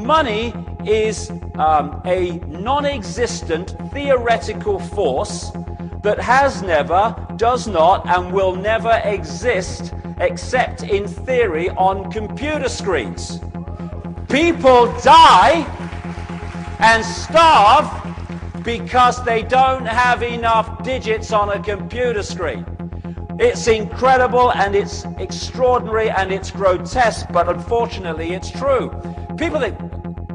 Money is a non-existent theoretical force that has never, does not, and will never exist except in theory on computer screens. People die and starve because they don't have enough digits on a computer screen. It's incredible and it's extraordinary and it's grotesque, but unfortunately it's true. People think,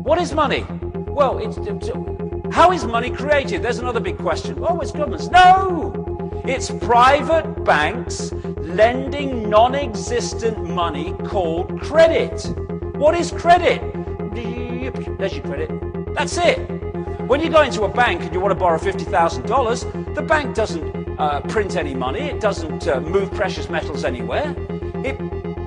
what is money? Well, how is money created? There's another big question. Oh, it's governments. No! It's private banks lending non-existent money called credit. What is credit? There's your credit. That's it. When you go into a bank and you want to borrow $50,000, the bank doesn't print any money. It doesn't move precious metals anywhere. It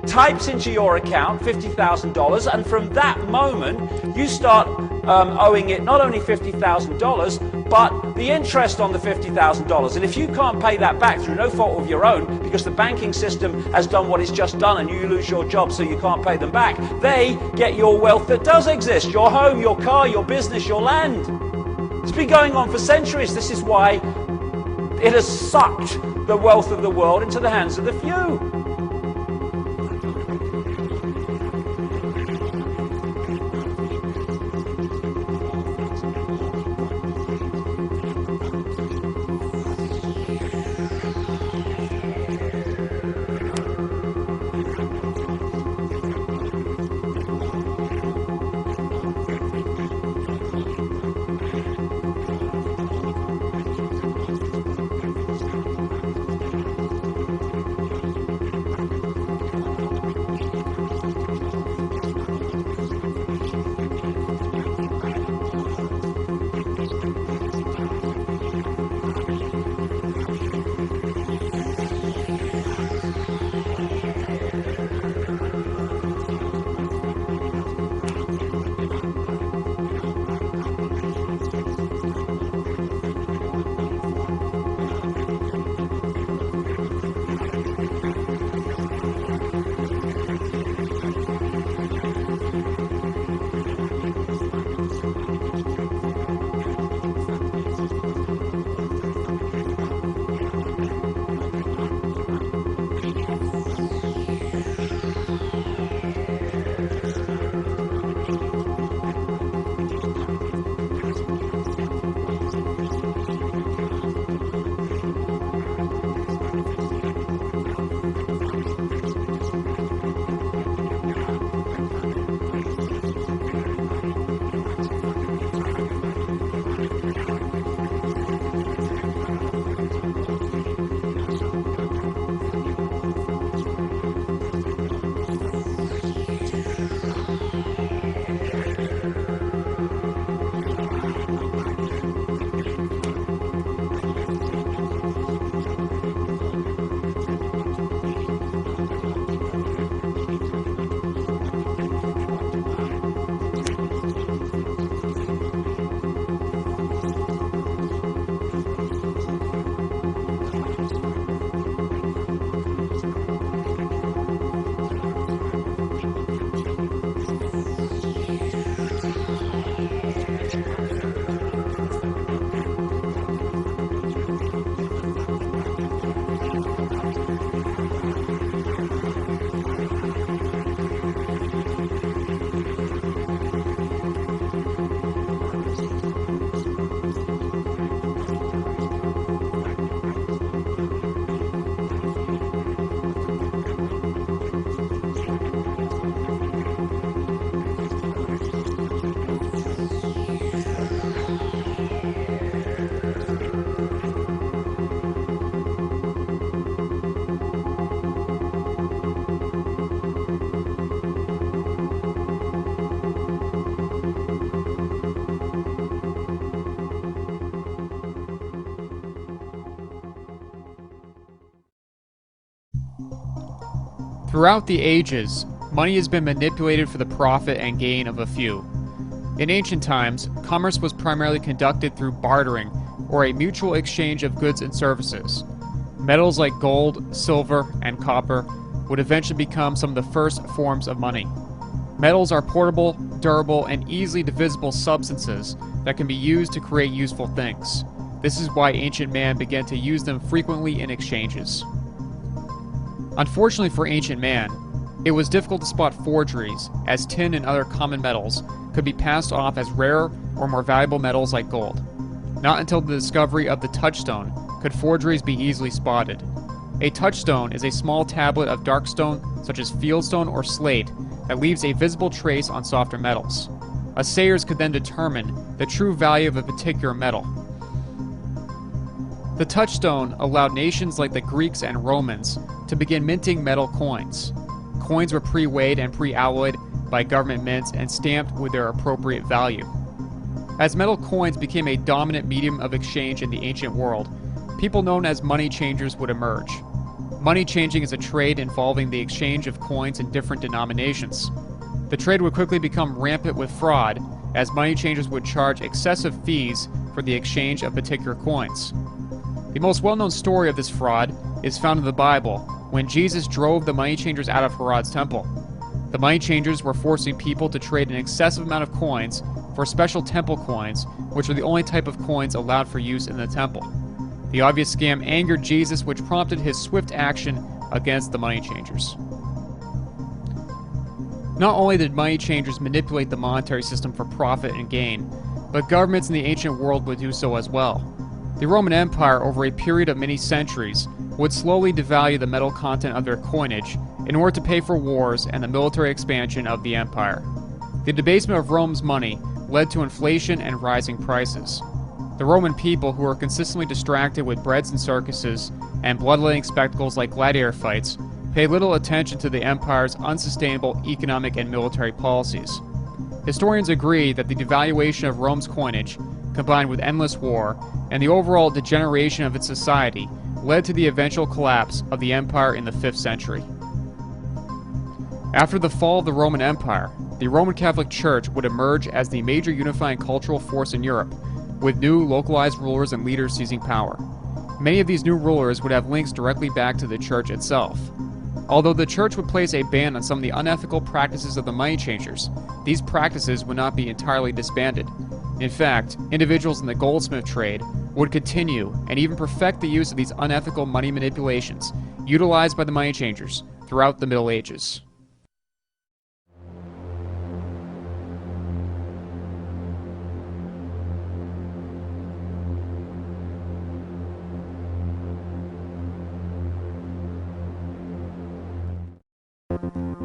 types into your account $50,000, and from that moment you start owing it not only $50,000 but the interest on the $50,000. And if you can't pay that back through no fault of your own, because the banking system has done what it's just done and you lose your job so you can't pay them back, they get your wealth that does exist, your home, your car, your business, your land. It's been going on for centuries. This is why it has sucked the wealth of the world into the hands of the few. Throughout the ages, money has been manipulated for the profit and gain of a few. In ancient times, commerce was primarily conducted through bartering, or a mutual exchange of goods and services. Metals like gold, silver, and copper would eventually become some of the first forms of money. Metals are portable, durable, and easily divisible substances that can be used to create useful things. This is why ancient man began to use them frequently in exchanges. Unfortunately for ancient man, it was difficult to spot forgeries, as tin and other common metals could be passed off as rare or more valuable metals like gold. Not until the discovery of the touchstone could forgeries be easily spotted. A touchstone is a small tablet of dark stone, such as fieldstone or slate, that leaves a visible trace on softer metals. Assayers could then determine the true value of a particular metal. The touchstone allowed nations like the Greeks and Romans to begin minting metal coins. Coins were pre-weighed and pre-alloyed by government mints and stamped with their appropriate value. As metal coins became a dominant medium of exchange in the ancient world, people known as money changers would emerge. Money changing is a trade involving the exchange of coins in different denominations. The trade would quickly become rampant with fraud, as money changers would charge excessive fees for the exchange of particular coins. The most well-known story of this fraud is found in the Bible, when Jesus drove the money changers out of Herod's temple. The money changers were forcing people to trade an excessive amount of coins for special temple coins, which were the only type of coins allowed for use in the temple. The obvious scam angered Jesus, which prompted his swift action against the money changers. Not only did money changers manipulate the monetary system for profit and gain, but governments in the ancient world would do so as well. The Roman Empire, over a period of many centuries, would slowly devalue the metal content of their coinage in order to pay for wars and the military expansion of the empire. The debasement of Rome's money led to inflation and rising prices. The Roman people, who were consistently distracted with breads and circuses and bloodletting spectacles like gladiator fights, paid little attention to the empire's unsustainable economic and military policies. Historians agree that the devaluation of Rome's coinage, combined with endless war and the overall degeneration of its society, led to the eventual collapse of the empire in the 5th century. After the fall of the Roman Empire, the Roman Catholic Church would emerge as the major unifying cultural force in Europe, with new localized rulers and leaders seizing power. Many of these new rulers would have links directly back to the Church itself. Although the Church would place a ban on some of the unethical practices of the money changers, these practices would not be entirely disbanded. In fact, individuals in the goldsmith trade would continue and even perfect the use of these unethical money manipulations utilized by the money changers throughout the Middle Ages.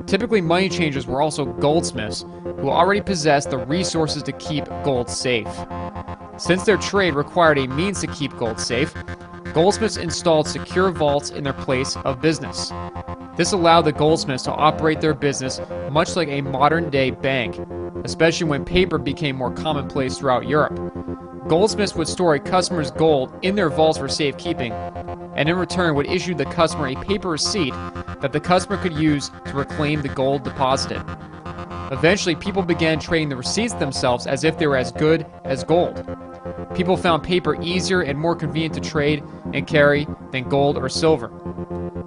Typically, money changers were also goldsmiths who already possessed the resources to keep gold safe. Since their trade required a means to keep gold safe, goldsmiths installed secure vaults in their place of business. This allowed the goldsmiths to operate their business much like a modern-day bank, especially when paper became more commonplace throughout Europe. Goldsmiths would store a customer's gold in their vaults for safekeeping, and in return would issue the customer a paper receipt that the customer could use to reclaim the gold deposited. Eventually, people began trading the receipts themselves as if they were as good as gold. People found paper easier and more convenient to trade and carry than gold or silver.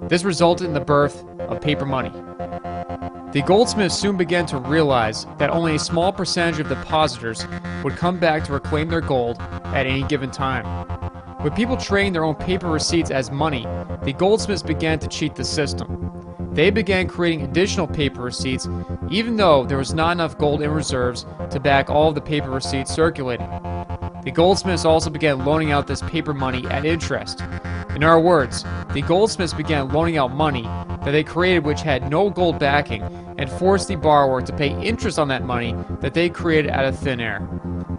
This resulted in the birth of paper money. The goldsmiths soon began to realize that only a small percentage of depositors would come back to reclaim their gold at any given time. With people trading their own paper receipts as money, the goldsmiths began to cheat the system. They began creating additional paper receipts, even though there was not enough gold in reserves to back all of the paper receipts circulating. The goldsmiths also began loaning out this paper money at interest. In other words, the goldsmiths began loaning out money that they created which had no gold backing and forced the borrower to pay interest on that money that they created out of thin air.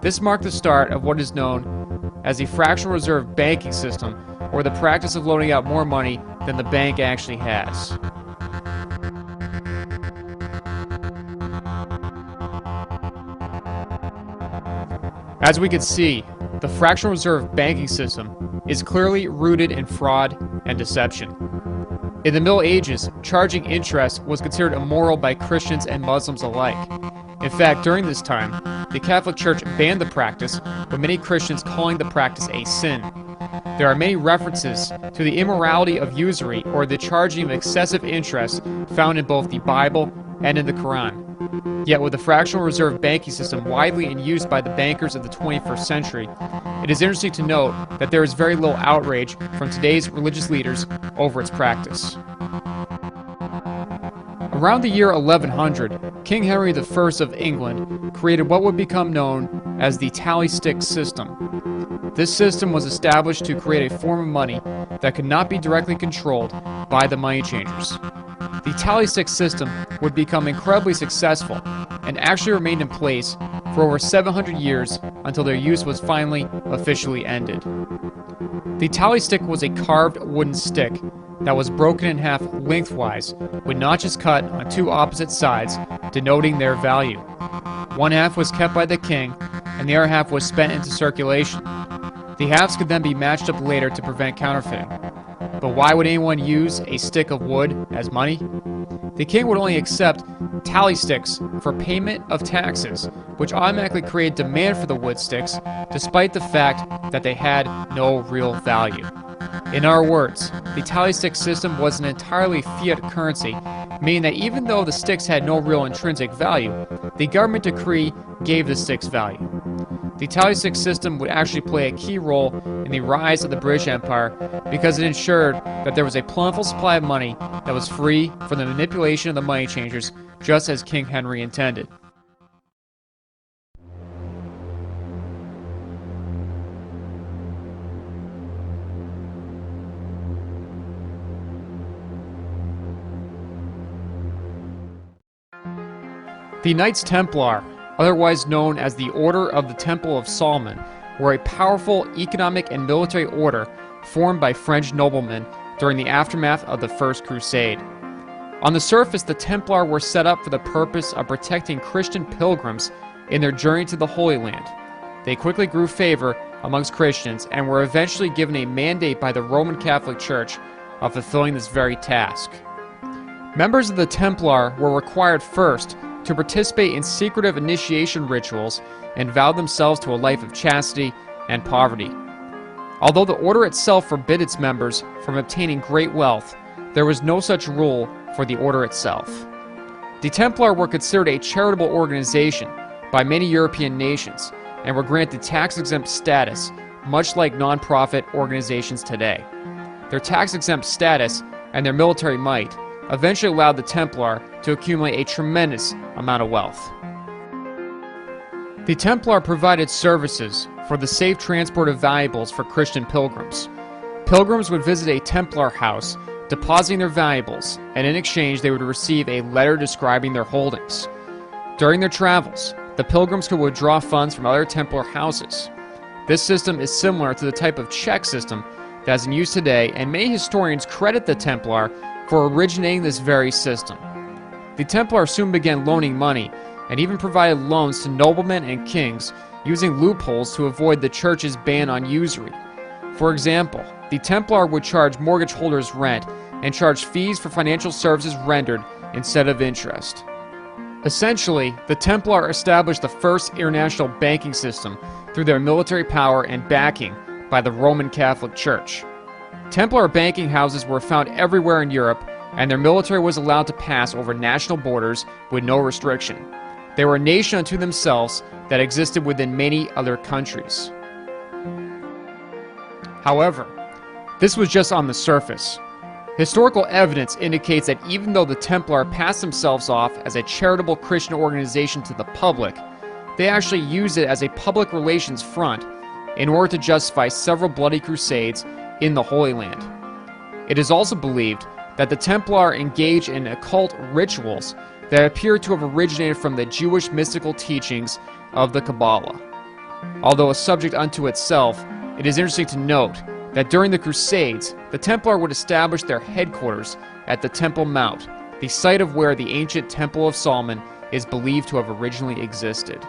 This marked the start of what is known as the fractional reserve banking system, or the practice of loaning out more money than the bank actually has. As we can see, the fractional reserve banking system is clearly rooted in fraud and deception. In the Middle Ages, charging interest was considered immoral by Christians and Muslims alike. In fact, during this time, the Catholic Church banned the practice, with many Christians calling the practice a sin. There are many references to the immorality of usury or the charging of excessive interest found in both the Bible and in the Quran. Yet with the fractional reserve banking system widely in use by the bankers of the 21st century, it is interesting to note that there is very little outrage from today's religious leaders over its practice. Around the year 1100, King Henry I of England created what would become known as the tally stick system. This system was established to create a form of money that could not be directly controlled by the money changers. The tally stick system would become incredibly successful and actually remained in place for over 700 years until their use was finally officially ended. The tally stick was a carved wooden stick that was broken in half lengthwise with notches cut on two opposite sides denoting their value. One half was kept by the king and the other half was spent into circulation. The halves could then be matched up later to prevent counterfeiting. But why would anyone use a stick of wood as money? The king would only accept tally sticks for payment of taxes, which automatically created demand for the wood sticks, despite the fact that they had no real value. In other words, the tally stick system was an entirely fiat currency, meaning that even though the sticks had no real intrinsic value, the government decree gave the sticks value. The tally stick system would actually play a key role in the rise of the British Empire because it ensured that there was a plentiful supply of money that was free from the manipulation of the money changers, just as King Henry intended. The Knights Templar, otherwise known as the Order of the Temple of Solomon, were a powerful economic and military order formed by French noblemen during the aftermath of the First Crusade. On the surface, the Templar were set up for the purpose of protecting Christian pilgrims in their journey to the Holy Land. They quickly grew favor amongst Christians and were eventually given a mandate by the Roman Catholic Church of fulfilling this very task. Members of the Templar were required first to participate in secretive initiation rituals and vow themselves to a life of chastity and poverty. Although the order itself forbid its members from obtaining great wealth, there was no such rule for the order itself. The Templar were considered a charitable organization by many European nations and were granted tax-exempt status, much like non-profit organizations today. Their tax-exempt status and their military might eventually allowed the Templar to accumulate a tremendous amount of wealth. The Templar provided services for the safe transport of valuables for Christian pilgrims. Pilgrims would visit a Templar house, depositing their valuables, and in exchange they would receive a letter describing their holdings. During their travels, the pilgrims could withdraw funds from other Templar houses. This system is similar to the type of check system that is in use today, and many historians credit the Templar for originating this very system. The Templar soon began loaning money and even provided loans to noblemen and kings using loopholes to avoid the church's ban on usury. For example, the Templar would charge mortgage holders rent and charge fees for financial services rendered instead of interest. Essentially, the Templar established the first international banking system through their military power and backing by the Roman Catholic Church. Templar banking houses were found everywhere in Europe, and their military was allowed to pass over national borders with no restriction. They were a nation unto themselves that existed within many other countries. However, this was just on the surface. Historical evidence indicates that even though the Templar passed themselves off as a charitable Christian organization to the public, they actually used it as a public relations front in order to justify several bloody crusades in the Holy Land. It is also believed that the Templar engaged in occult rituals that appear to have originated from the Jewish mystical teachings of the Kabbalah. Although a subject unto itself, it is interesting to note that during the Crusades, the Templar would establish their headquarters at the Temple Mount, the site of where the ancient Temple of Solomon is believed to have originally existed.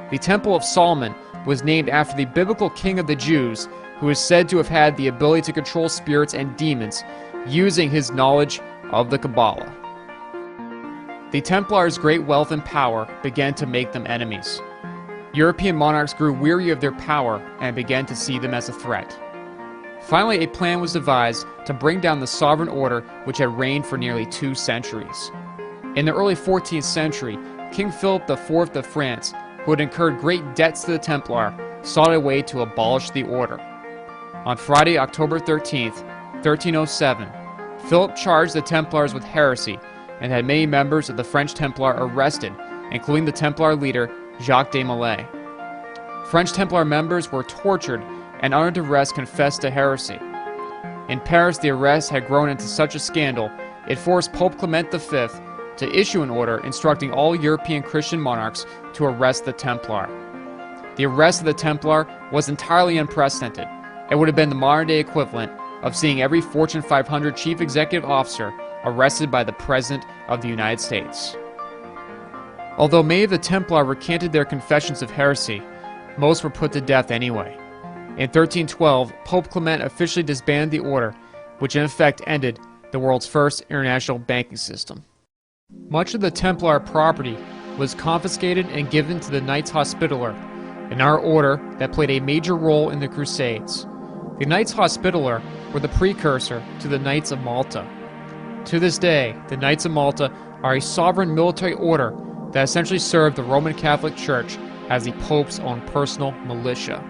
The Temple of Solomon was named after the biblical king of the Jews, who is said to have had the ability to control spirits and demons using his knowledge of the Kabbalah. The Templars' great wealth and power began to make them enemies. European monarchs grew weary of their power and began to see them as a threat. Finally, a plan was devised to bring down the sovereign order which had reigned for nearly 2 centuries. In the early 14th century, King Philip IV of France, who had incurred great debts to the Templar, sought a way to abolish the order. On Friday, October 13th, 1307, Philip charged the Templars with heresy and had many members of the French Templar arrested, including the Templar leader Jacques de Molay. French Templar members were tortured and under duress confessed to heresy. In Paris, the arrest had grown into such a scandal, it forced Pope Clement V to issue an order instructing all European Christian monarchs to arrest the Templar. The arrest of the Templar was entirely unprecedented. It would have been the modern-day equivalent of seeing every Fortune 500 chief executive officer arrested by the President of the United States. Although many of the Templar recanted their confessions of heresy, most were put to death anyway. In 1312, Pope Clement officially disbanded the order, which in effect ended the world's first international banking system. Much of the Templar property was confiscated and given to the Knights Hospitaller, an art order that played a major role in the Crusades. The Knights Hospitaller were the precursor to the Knights of Malta. To this day, the Knights of Malta are a sovereign military order that essentially served the Roman Catholic Church as the Pope's own personal militia.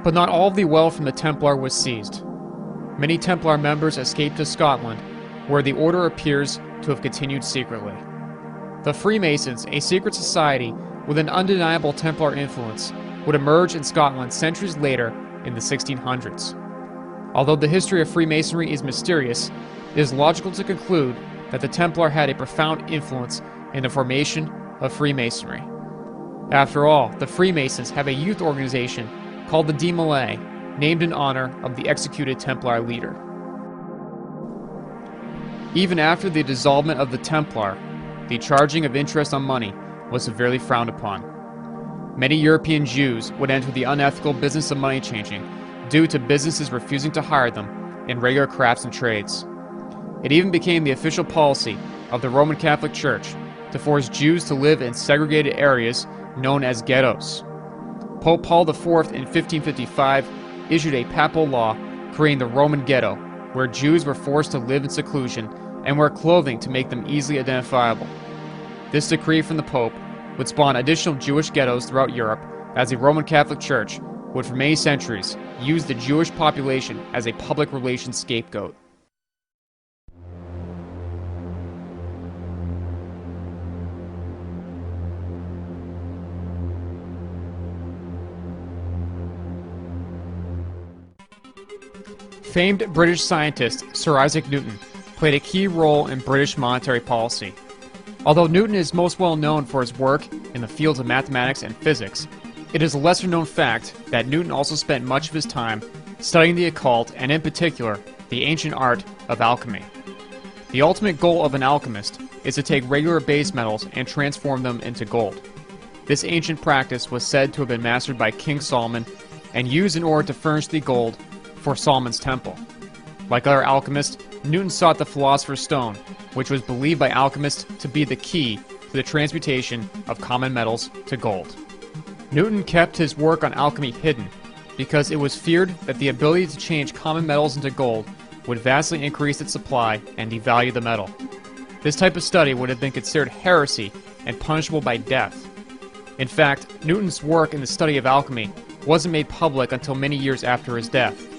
But not all of the wealth from the Templar was seized. Many Templar members escaped to Scotland, where the order appears to have continued secretly. The Freemasons, a secret society with an undeniable Templar influence, would emerge in Scotland centuries later in the 1600s. Although the history of Freemasonry is mysterious, it is logical to conclude that the Templar had a profound influence in the formation of Freemasonry. After all, the Freemasons have a youth organization called the De Molay, named in honor of the executed Templar leader. Even after the dissolvement of the Templar, the charging of interest on money was severely frowned upon. Many European Jews would enter the unethical business of money changing due to businesses refusing to hire them in regular crafts and trades. It even became the official policy of the Roman Catholic Church to force Jews to live in segregated areas known as ghettos. Pope Paul IV in 1555 issued a papal law creating the Roman ghetto, where Jews were forced to live in seclusion and wear clothing to make them easily identifiable. This decree from the Pope would spawn additional Jewish ghettos throughout Europe, as the Roman Catholic Church would for many centuries use the Jewish population as a public relations scapegoat. Famed British scientist Sir Isaac Newton played a key role in British monetary policy. Although Newton is most well known for his work in the fields of mathematics and physics, it is a lesser known fact that Newton also spent much of his time studying the occult and in particular the ancient art of alchemy. The ultimate goal of an alchemist is to take regular base metals and transform them into gold. This ancient practice was said to have been mastered by King Solomon and used in order to furnish the gold for Solomon's temple. Like other alchemists, Newton sought the Philosopher's Stone, which was believed by alchemists to be the key to the transmutation of common metals to gold. Newton kept his work on alchemy hidden because it was feared that the ability to change common metals into gold would vastly increase its supply and devalue the metal. This type of study would have been considered heresy and punishable by death. In fact, Newton's work in the study of alchemy wasn't made public until many years after his death.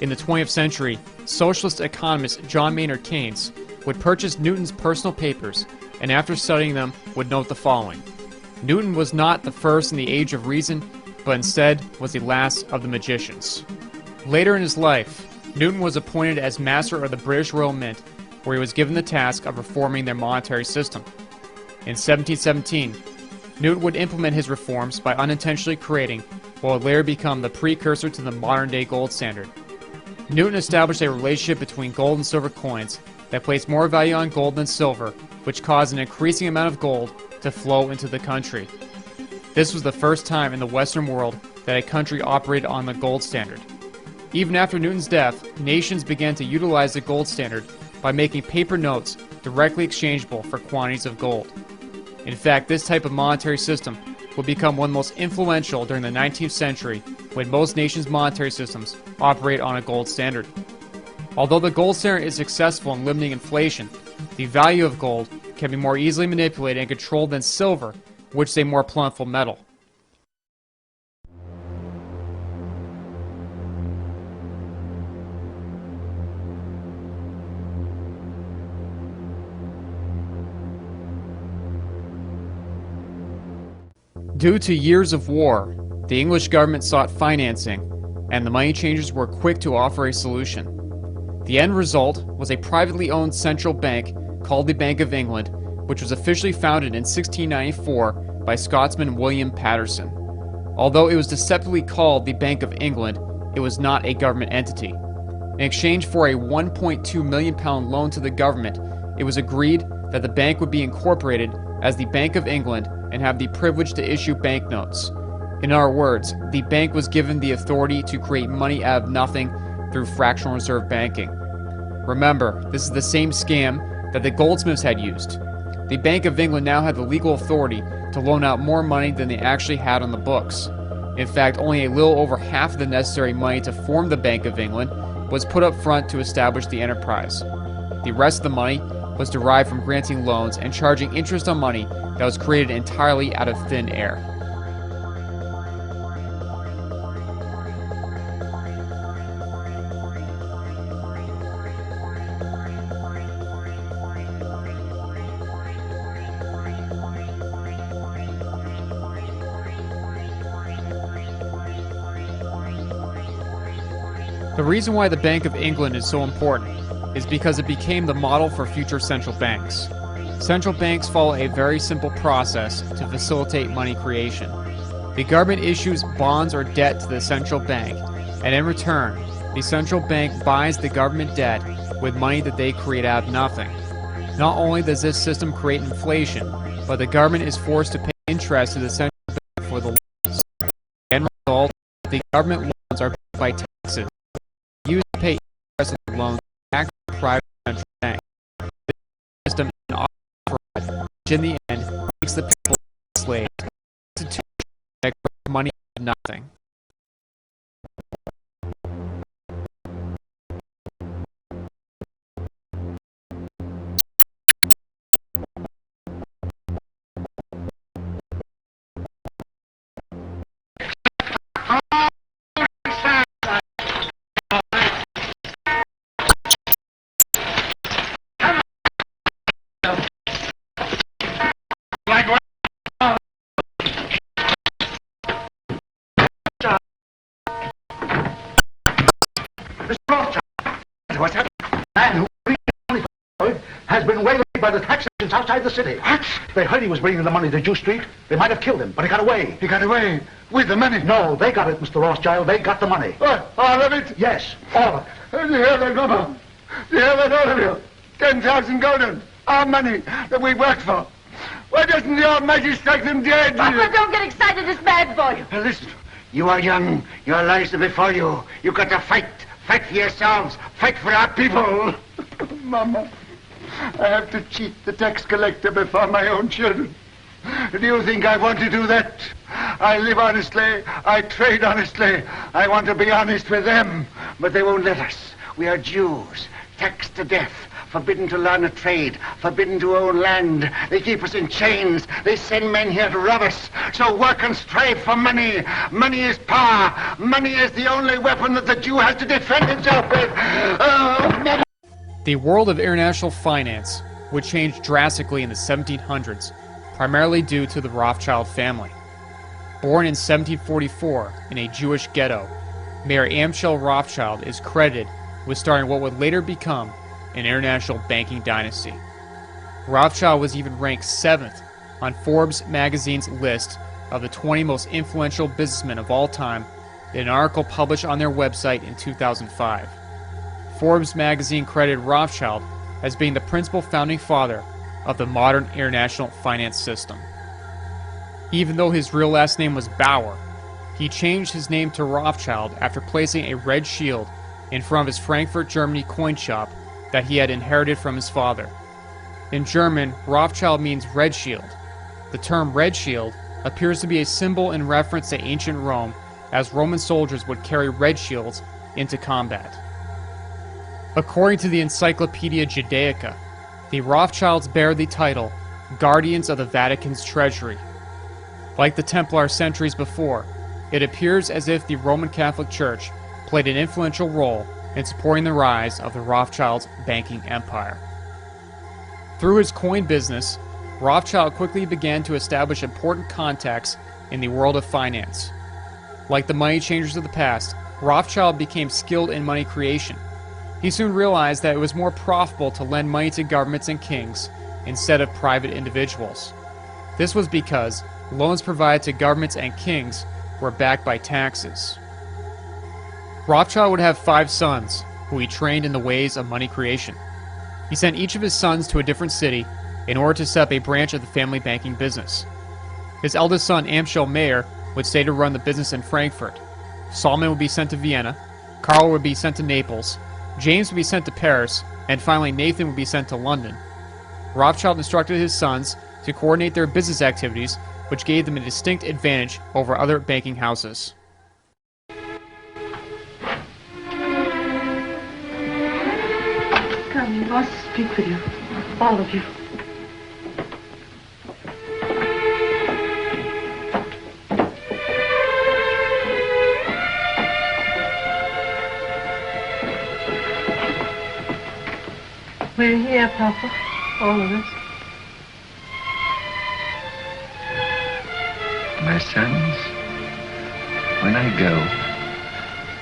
In the 20th century, socialist economist John Maynard Keynes would purchase Newton's personal papers and after studying them would note the following: Newton was not the first in the age of reason, but instead was the last of the magicians. Later in his life, Newton was appointed as master of the British Royal Mint, where he was given the task of reforming their monetary system. In 1717, Newton would implement his reforms by unintentionally creating what would later become the precursor to the modern-day gold standard. Newton established a relationship between gold and silver coins that placed more value on gold than silver, which caused an increasing amount of gold to flow into the country. This was the first time in the Western world that a country operated on the gold standard. Even after Newton's death, nations began to utilize the gold standard by making paper notes directly exchangeable for quantities of gold. In fact, this type of monetary system would become one of the most influential during the 19th century, when most nations' monetary systems operate on a gold standard. Although the gold standard is successful in limiting inflation, the value of gold can be more easily manipulated and controlled than silver, which is a more plentiful metal. Due to years of war, the English government sought financing, and the money changers were quick to offer a solution. The end result was a privately owned central bank called the Bank of England, which was officially founded in 1694 by Scotsman William Paterson. Although it was deceptively called the Bank of England, it was not a government entity. In exchange for a £1.2 million loan to the government, it was agreed that the bank would be incorporated as the Bank of England and have the privilege to issue banknotes. In other words, the bank was given the authority to create money out of nothing through fractional reserve banking. Remember, this is the same scam that the goldsmiths had used. The Bank of England now had the legal authority to loan out more money than they actually had on the books. In fact, only a little over half of the necessary money to form the Bank of England was put up front to establish the enterprise. The rest of the money was derived from granting loans and charging interest on money that was created entirely out of thin air. The reason why the Bank of England is so important is because it became the model for future central banks. Central banks follow a very simple process to facilitate money creation. The government issues bonds or debt to the central bank, and in return, the central bank buys the government debt with money that they create out of nothing. Not only does this system create inflation, but the government is forced to pay interest to the central bank for the loans. As a result, the government loans are paid by taxes used to pay interest on the loans back to the private central bank. This system is an fraud, which in the end makes the people slaves. Institutions that create money out of nothing. What's happened? Man who money has been waylaid by the tax agents outside the city. What? They heard he was bringing the money to Jew Street. They might have killed him, but he got away. He got away with the money? No, they got it, Mr. Rothschild. They got the money. What? All of it? Yes, all of it. You hear that, Mama? You hear that, all of you? 10,000 gulden. Our money that we worked for. Why doesn't the Almighty strike them dead? Papa, don't get excited. It's bad for you. Now listen, you are young. Your lives are before you. You've got to fight. Fight for yourselves. Fight for our people. Mama, I have to cheat the tax collector before my own children. Do you think I want to do that? I live honestly. I trade honestly. I want to be honest with them. But they won't let us. We are Jews, taxed to death. Forbidden to learn a trade, forbidden to own land. They keep us in chains. They send men here to rob us. So work and strive for money. Money is power. Money is the only weapon that the Jew has to defend himself with. Oh, The world of international finance would change drastically in the 1700s, primarily due to the Rothschild family. Born in 1744 in a Jewish ghetto, Mayor Amschel Rothschild is credited with starting what would later become an international banking dynasty. Rothschild was even ranked 7th on Forbes magazine's list of the 20 most influential businessmen of all time in an article published on their website in 2005. Forbes magazine credited Rothschild as being the principal founding father of the modern international finance system. Even though his real last name was Bauer, he changed his name to Rothschild after placing a red shield in front of his Frankfurt, Germany coin shop that he had inherited from his father. In German, Rothschild means red shield. The term red shield appears to be a symbol in reference to ancient Rome, as Roman soldiers would carry red shields into combat. According to the Encyclopedia Judaica, The Rothschilds bear the title Guardians of the Vatican's Treasury. Like the Templar centuries before, it appears as if the Roman Catholic Church played an influential role in supporting the rise of the Rothschilds' banking empire. Through his coin business, Rothschild quickly began to establish important contacts in the world of finance. Like the money changers of the past, Rothschild became skilled in money creation. He soon realized that it was more profitable to lend money to governments and kings instead of private individuals. This was because loans provided to governments and kings were backed by taxes. Rothschild would have 5 sons, who he trained in the ways of money creation. He sent each of his sons to a different city in order to set up a branch of the family banking business. His eldest son, Amschel Mayer, would stay to run the business in Frankfurt. Solomon would be sent to Vienna, Karl would be sent to Naples, James would be sent to Paris, and finally Nathan would be sent to London. Rothschild instructed his sons to coordinate their business activities, which gave them a distinct advantage over other banking houses. Come, he wants to speak with you. All of you. We're here, Papa. All of us. My sons, when I go,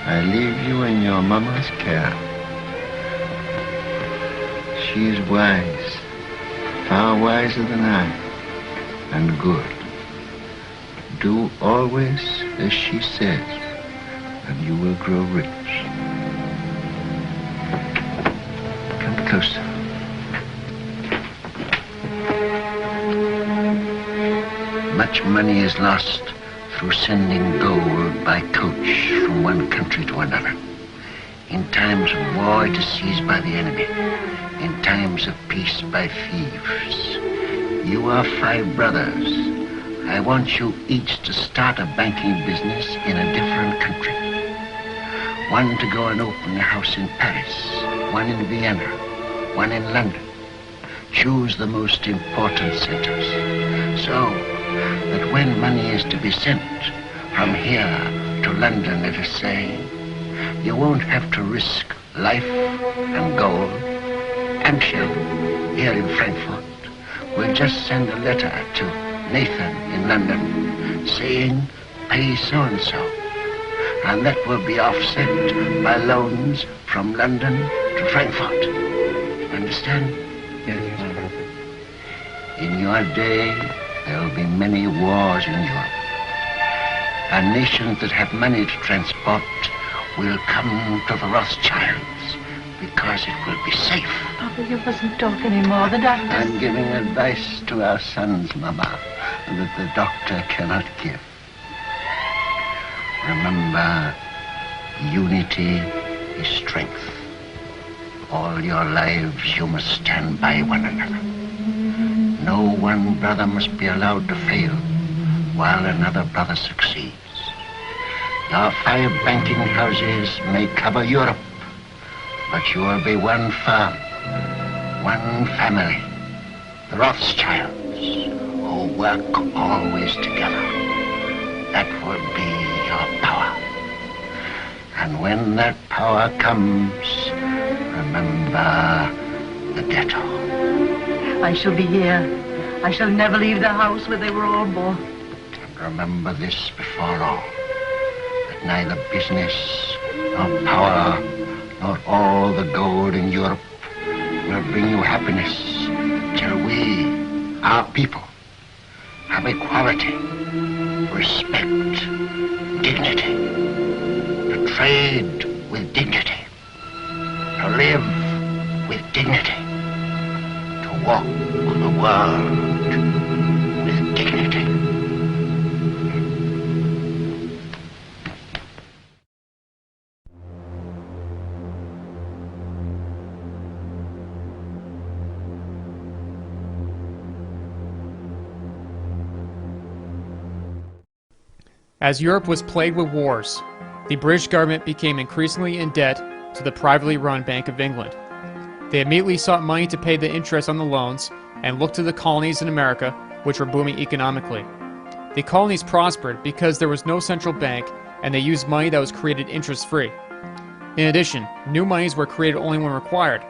I leave you in your mama's care. She is wise, far wiser than I, and good. Do always as she says, and you will grow rich. Come closer. Much money is lost through sending gold by coach from one country to another. In times of war, it is seized by the enemy. In times of peace, by thieves. You are 5 brothers. I want you each to start a banking business in a different country. One to go and open a house in Paris, one in Vienna, one in London. Choose the most important centers, so that when money is to be sent from here to London, let us say, you won't have to risk life and gold. Amschel, here in Frankfurt, will just send a letter to Nathan in London saying, pay so-and-so. And that will be offset by loans from London to Frankfurt. Understand? Yes. In your day, there will be many wars in Europe. And nations that have money to transport will come to the Rothschilds because it will be safe. Papa, you mustn't talk anymore. The doctor... I'm giving advice to our sons, Mama, that the doctor cannot give. Remember, unity is strength. All your lives you must stand by one another. No one brother must be allowed to fail while another brother succeeds. Your 5 banking houses may cover Europe, but you will be one firm, one family, the Rothschilds, who work always together. That will be your power. And when that power comes, remember the ghetto. I shall be here. I shall never leave the house where they were all born. And remember this before all, that neither business, nor power, nor all the gold in Europe will bring you happiness till we, our people, have equality, respect, dignity, to trade with dignity, to live with dignity, to walk the world with dignity. As Europe was plagued with wars, the British government became increasingly in debt to the privately run Bank of England. They immediately sought money to pay the interest on the loans and looked to the colonies in America, which were booming economically. The colonies prospered because there was no central bank and they used money that was created interest-free. In addition, new monies were created only when required.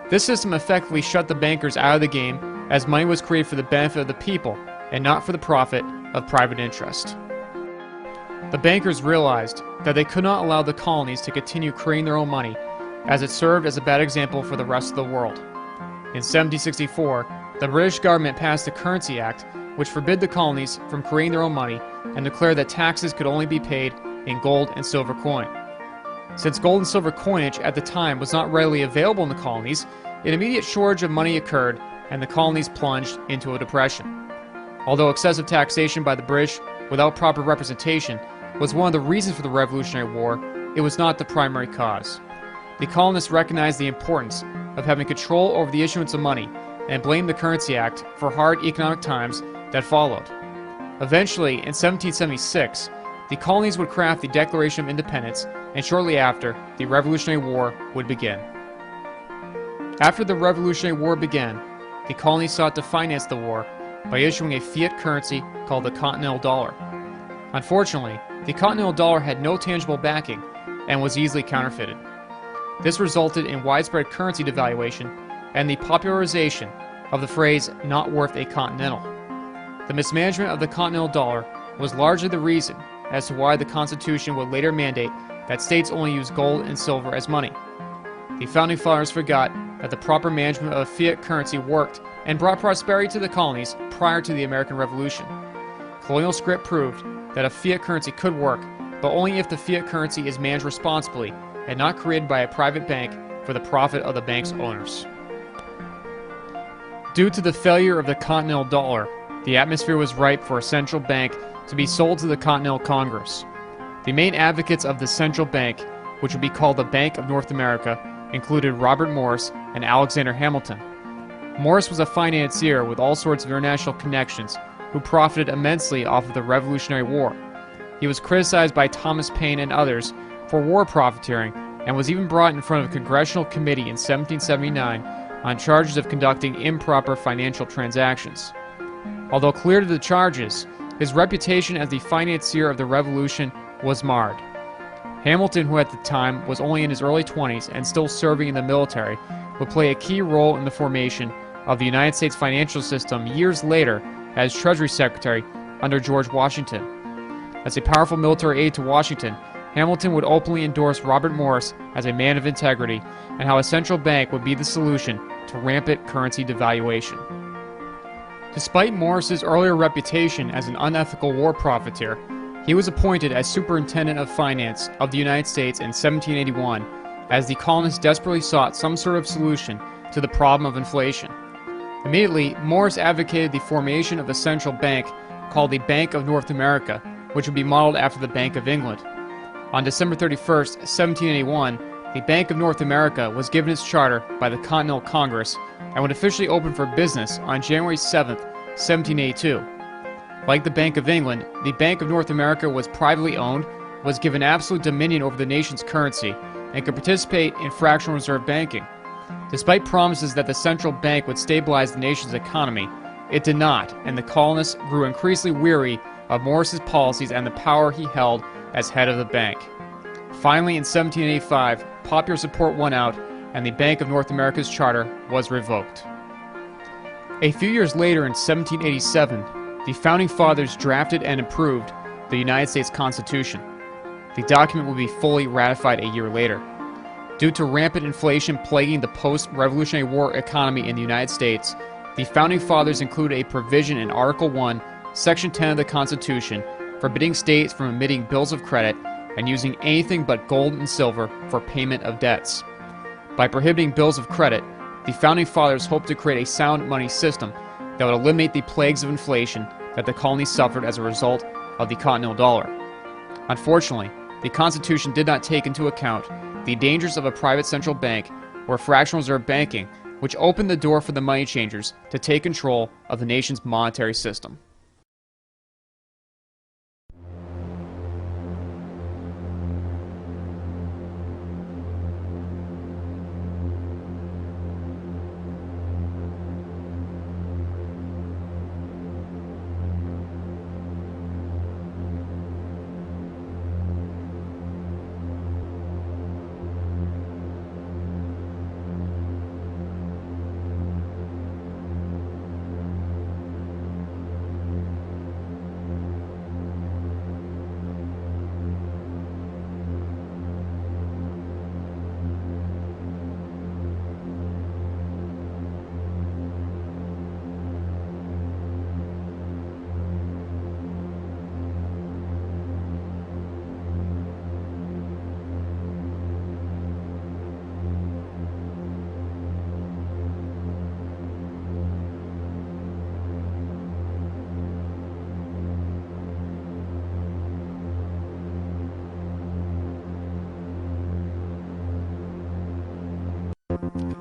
This system effectively shut the bankers out of the game, as money was created for the benefit of the people and not for the profit of private interest. The bankers realized that they could not allow the colonies to continue creating their own money, as it served as a bad example for the rest of the world. In 1764, the British government passed the Currency Act, which forbid the colonies from creating their own money and declared that taxes could only be paid in gold and silver coin. Since gold and silver coinage at the time was not readily available in the colonies, an immediate shortage of money occurred and the colonies plunged into a depression. Although excessive taxation by the British without proper representation was one of the reasons for the Revolutionary War, it was not the primary cause. The colonists recognized the importance of having control over the issuance of money and blamed the Currency Act for hard economic times that followed. Eventually, in 1776, the colonies would craft the Declaration of Independence, and shortly after, the Revolutionary War would begin. After the Revolutionary War began, the colonies sought to finance the war by issuing a fiat currency called the Continental Dollar. Unfortunately, the Continental Dollar had no tangible backing and was easily counterfeited. This resulted in widespread currency devaluation and the popularization of the phrase, "not worth a continental." The mismanagement of the Continental Dollar was largely the reason as to why the Constitution would later mandate that states only use gold and silver as money. The Founding Fathers forgot that the proper management of a fiat currency worked and brought prosperity to the colonies prior to the American Revolution. Colonial script proved that a fiat currency could work, but only if the fiat currency is managed responsibly and not created by a private bank for the profit of the bank's owners. Due to the failure of the Continental Dollar, the atmosphere was ripe for a central bank to be sold to the Continental Congress. The main advocates of the central bank, which would be called the Bank of North America, included Robert Morris and Alexander Hamilton. Morris was a financier with all sorts of international connections who profited immensely off of the Revolutionary War. He was criticized by Thomas Paine and others for war profiteering and was even brought in front of a congressional committee in 1779 on charges of conducting improper financial transactions. Although cleared of the charges, his reputation as the financier of the Revolution was marred. Hamilton, who at the time was only in his early 20s and still serving in the military, would play a key role in the formation of the United States financial system years later as Treasury Secretary under George Washington. As a powerful military aide to Washington, Hamilton would openly endorse Robert Morris as a man of integrity and how a central bank would be the solution to rampant currency devaluation. Despite Morris's earlier reputation as an unethical war profiteer, he was appointed as Superintendent of Finance of the United States in 1781 as the colonists desperately sought some sort of solution to the problem of inflation. Immediately, Morris advocated the formation of a central bank called the Bank of North America, which would be modeled after the Bank of England. On December 31st, 1781, the Bank of North America was given its charter by the Continental Congress and would officially open for business on January 7th, 1782. Like the Bank of England, the Bank of North America was privately owned, was given absolute dominion over the nation's currency, and could participate in fractional reserve banking. Despite promises that the central bank would stabilize the nation's economy, it did not, and the colonists grew increasingly weary of Morris's policies and the power he held as head of the bank. Finally, in 1785, popular support won out, and the Bank of North America's charter was revoked. A few years later, in 1787, the Founding Fathers drafted and approved the United States Constitution. The document would be fully ratified a year later. Due to rampant inflation plaguing the post-Revolutionary War economy in the United States, the Founding Fathers included a provision in Article 1, Section 10 of the Constitution, forbidding states from emitting bills of credit and using anything but gold and silver for payment of debts. By prohibiting bills of credit, the Founding Fathers hoped to create a sound money system that would eliminate the plagues of inflation that the colonies suffered as a result of the Continental Dollar. Unfortunately, the Constitution did not take into account the dangers of a private central bank or fractional reserve banking, which opened the door for the money changers to take control of the nation's monetary system.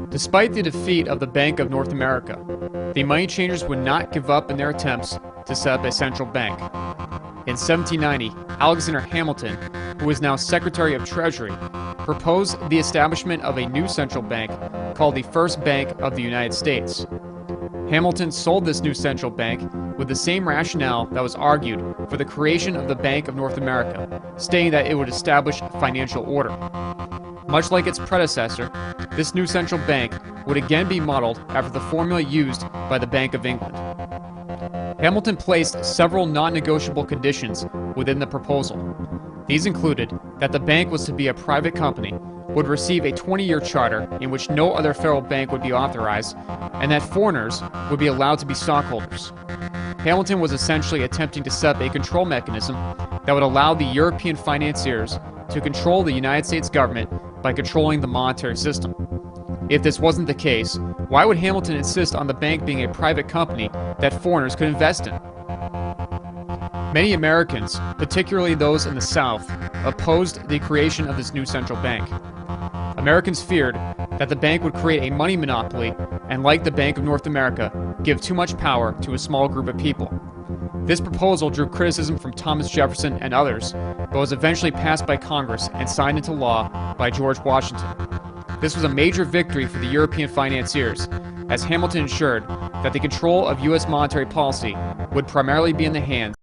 Despite the defeat of the Bank of North America, the money changers would not give up in their attempts to set up a central bank. In 1790, Alexander Hamilton, who is now Secretary of Treasury, proposed the establishment of a new central bank called the First Bank of the United States. Hamilton sold this new central bank with the same rationale that was argued for the creation of the Bank of North America, stating that it would establish financial order. Much like its predecessor, this new central bank would again be modeled after the formula used by the Bank of England. Hamilton placed several non-negotiable conditions within the proposal. These included that the bank was to be a private company, would receive a 20-year charter in which no other federal bank would be authorized, and that foreigners would be allowed to be stockholders. Hamilton was essentially attempting to set up a control mechanism that would allow the European financiers to control the United States government by controlling the monetary system. If this wasn't the case, why would Hamilton insist on the bank being a private company that foreigners could invest in? Many Americans, particularly those in the South, opposed the creation of this new central bank. Americans feared that the bank would create a money monopoly and, like the Bank of North America, give too much power to a small group of people. This proposal drew criticism from Thomas Jefferson and others, but was eventually passed by Congress and signed into law by George Washington. This was a major victory for the European financiers, as Hamilton ensured that the control of U.S. monetary policy would primarily be in the hands